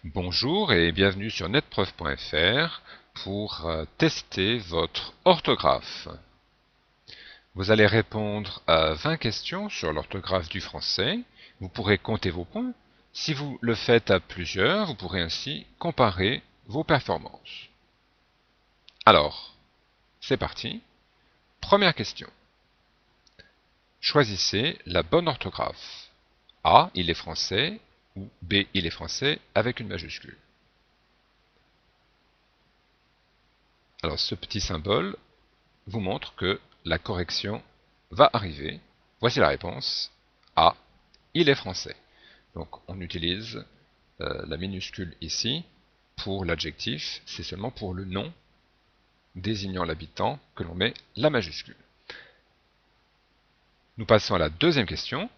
Bonjour et bienvenue sur netpreuve.fr pour tester votre orthographe. Vous allez répondre à 20 questions sur l'orthographe du français. Vous pourrez compter vos points. Si vous le faites à plusieurs, vous pourrez ainsi comparer vos performances. Alors, c'est parti. Première question. Choisissez la bonne orthographe. A, il est français, ou B, il est français, avec une majuscule. Alors ce petit symbole vous montre que la correction va arriver. Voici la réponse. A, il est français. Donc on utilise la minuscule ici pour l'adjectif, c'est seulement pour le nom désignant l'habitant que l'on met la majuscule. Nous passons à la deuxième question.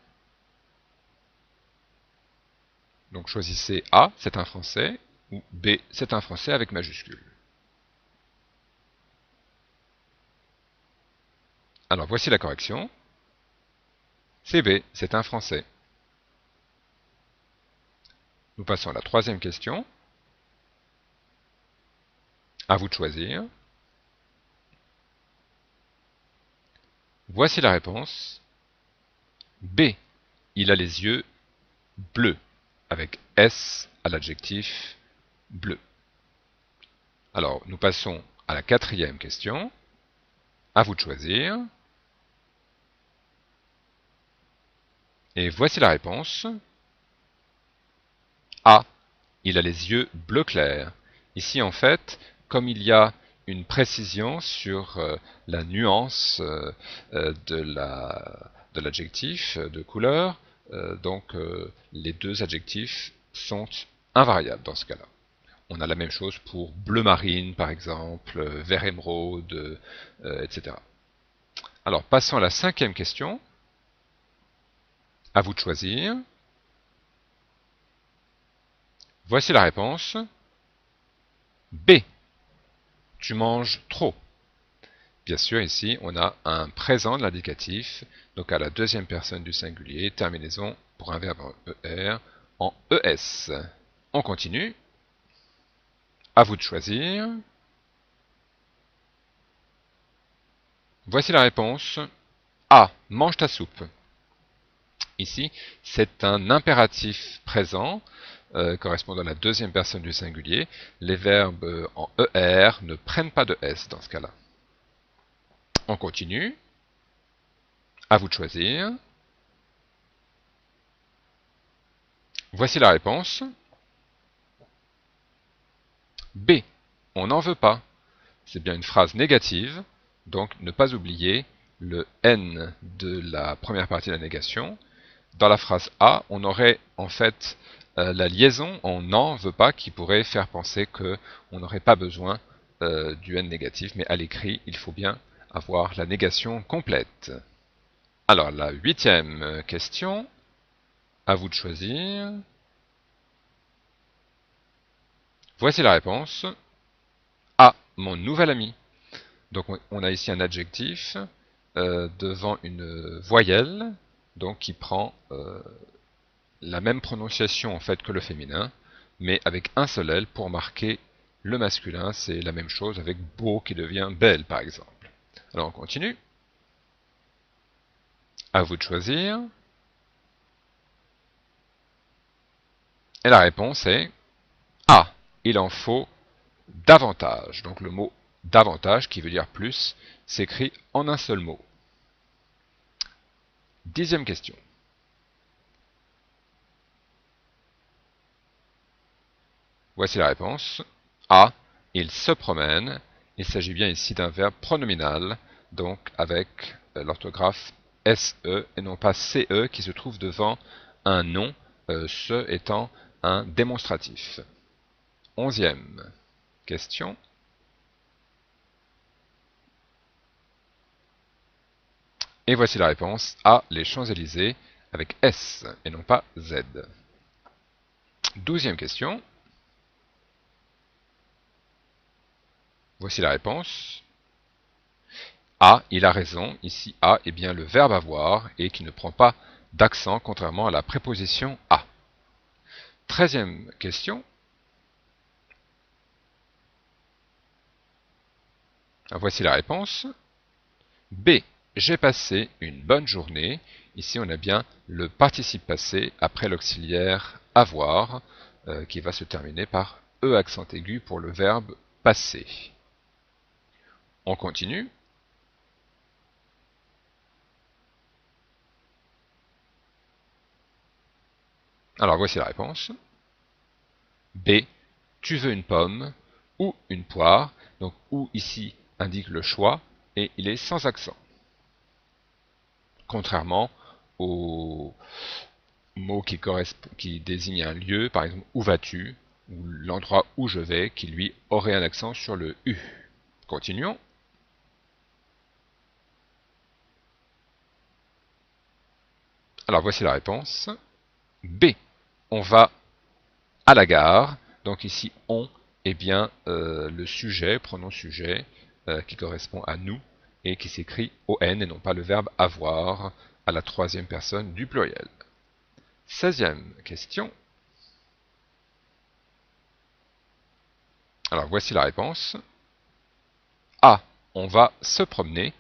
Donc choisissez A, c'est un français, ou B, c'est un français avec majuscule. Alors voici la correction. C'est B, c'est un français. Nous passons à la troisième question. À vous de choisir. Voici la réponse. B, il a les yeux bleus, avec S à l'adjectif bleu. Alors, nous passons à la quatrième question. À vous de choisir. Et voici la réponse. A, il a les yeux bleu clair. Ici, en fait, comme il y a une précision sur la nuance de l'adjectif, de couleur, donc les deux adjectifs sont invariables dans ce cas-là. On a la même chose pour bleu marine, par exemple, vert émeraude, etc. Alors, passons à la cinquième question. À vous de choisir. Voici la réponse. B. Tu manges trop. Bien sûr, ici, on a un présent de l'indicatif, donc à la deuxième personne du singulier, terminaison pour un verbe en ER, en ES. On continue. À vous de choisir. Voici la réponse. A. Mange ta soupe. Ici, c'est un impératif présent, correspondant à la deuxième personne du singulier. Les verbes en ER ne prennent pas de S dans ce cas-là. On continue. À vous de choisir. Voici la réponse. B. On n'en veut pas. C'est bien une phrase négative, donc ne pas oublier le N de la première partie de la négation. Dans la phrase A, on aurait en fait la liaison on n'en veut pas qui pourrait faire penser qu'on n'aurait pas besoin du N négatif, mais à l'écrit, il faut bien avoir la négation complète. Alors, la huitième question, à vous de choisir. Voici la réponse. A, mon nouvel ami. Donc on a ici un adjectif devant une voyelle, donc qui prend la même prononciation en fait que le féminin, mais avec un seul L pour marquer le masculin. C'est la même chose avec beau qui devient belle par exemple. Alors on continue. À vous de choisir. Et la réponse est A. Il en faut davantage. Donc le mot davantage, qui veut dire plus, s'écrit en un seul mot. Dixième question. Voici la réponse. A. Il se promène. Il s'agit bien ici d'un verbe pronominal, donc avec l'orthographe SE et non pas CE qui se trouve devant un nom, ce étant un démonstratif. Onzième question. Et voici la réponse. A. Les Champs-Élysées avec S et non pas Z. Douzième question. Voici la réponse. A, il a raison. Ici, A est bien le verbe avoir et qui ne prend pas d'accent contrairement à la préposition à. 13e question. Alors, voici la réponse. B. J'ai passé une bonne journée. Ici, on a bien le participe passé après l'auxiliaire avoir, qui va se terminer par E accent aigu pour le verbe passer. On continue. Alors, voici la réponse. B. Tu veux une pomme ou une poire. Donc, ou ici indique le choix et il est sans accent. Contrairement au mot qui désigne un lieu, par exemple où vas-tu, ou l'endroit où je vais, qui lui aurait un accent sur le U. Continuons. Alors voici la réponse. B. On va à la gare. Donc ici on est bien le sujet, pronom sujet, qui correspond à nous et qui s'écrit ON et non pas le verbe avoir à la troisième personne du pluriel. 16e question. Alors voici la réponse. A. On va se promener.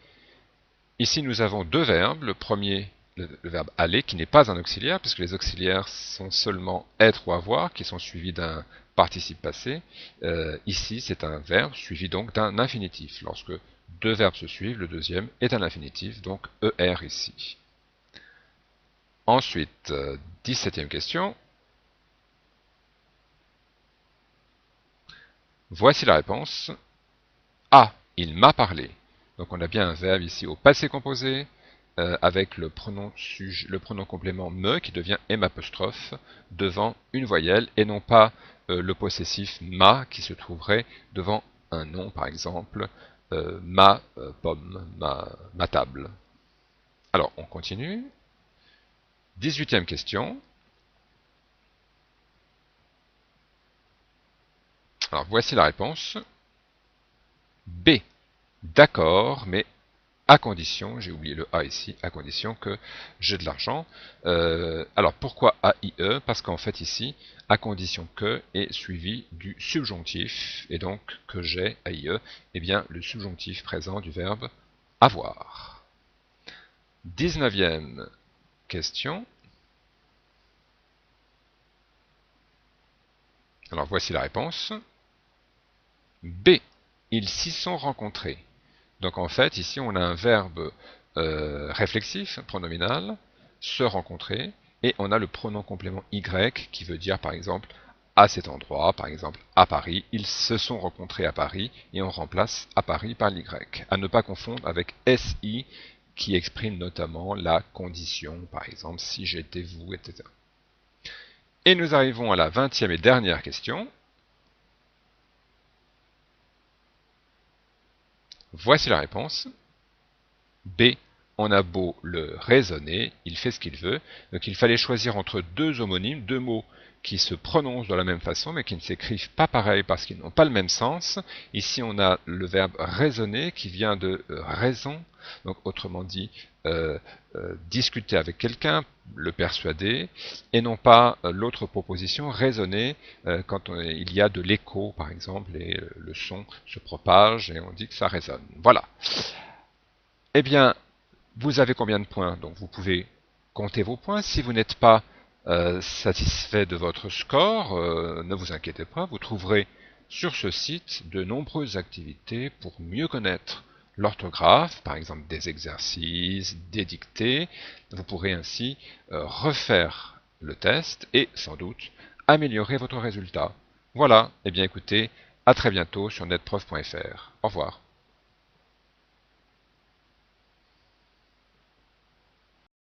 Ici nous avons deux verbes. Le premier, le verbe aller, qui n'est pas un auxiliaire, puisque les auxiliaires sont seulement être ou avoir, qui sont suivis d'un participe passé. Ici c'est un verbe suivi donc d'un infinitif. Lorsque deux verbes se suivent, le deuxième est un infinitif, donc ER ici. Ensuite, 17e question. Voici la réponse. A. Il m'a parlé. Donc on a bien un verbe ici au passé composé, avec le pronom complément me qui devient M' devant une voyelle et non pas le possessif ma qui se trouverait devant un nom par exemple, ma pomme, ma table. Alors on continue. 18e question. Alors voici la réponse. B. D'accord, mais à condition, j'ai oublié le A ici, à condition que j'ai de l'argent. Alors pourquoi AIE? Parce qu'en fait ici, à condition que est suivi du subjonctif, et donc que j'ai AIE, eh bien le subjonctif présent du verbe avoir. 19e question. Alors voici la réponse. B. Ils s'y sont rencontrés. Donc en fait, ici on a un verbe réflexif, pronominal, se rencontrer, et on a le pronom complément Y qui veut dire par exemple à cet endroit, par exemple à Paris, ils se sont rencontrés à Paris, et on remplace à Paris par l'Y. À ne pas confondre avec SI qui exprime notamment la condition, par exemple si j'étais vous, etc. Et nous arrivons à la 20e et dernière question. Voici la réponse. B. On a beau le raisonner, il fait ce qu'il veut. Donc il fallait choisir entre deux homonymes, deux mots qui se prononcent de la même façon, mais qui ne s'écrivent pas pareil parce qu'ils n'ont pas le même sens. Ici, on a le verbe raisonner qui vient de raison, donc autrement dit, discuter avec quelqu'un, le persuader, et non pas l'autre proposition, raisonner, quand il y a de l'écho, par exemple, et le son se propage, et on dit que ça résonne. Voilà. Eh bien, vous avez combien de points? Donc vous pouvez compter vos points. Si vous n'êtes pas satisfait de votre score, ne vous inquiétez pas, vous trouverez sur ce site de nombreuses activités pour mieux connaître l'orthographe, par exemple des exercices, des dictées. Vous pourrez ainsi refaire le test et sans doute améliorer votre résultat. Voilà, eh bien écoutez, à très bientôt sur netprof.fr. Au revoir.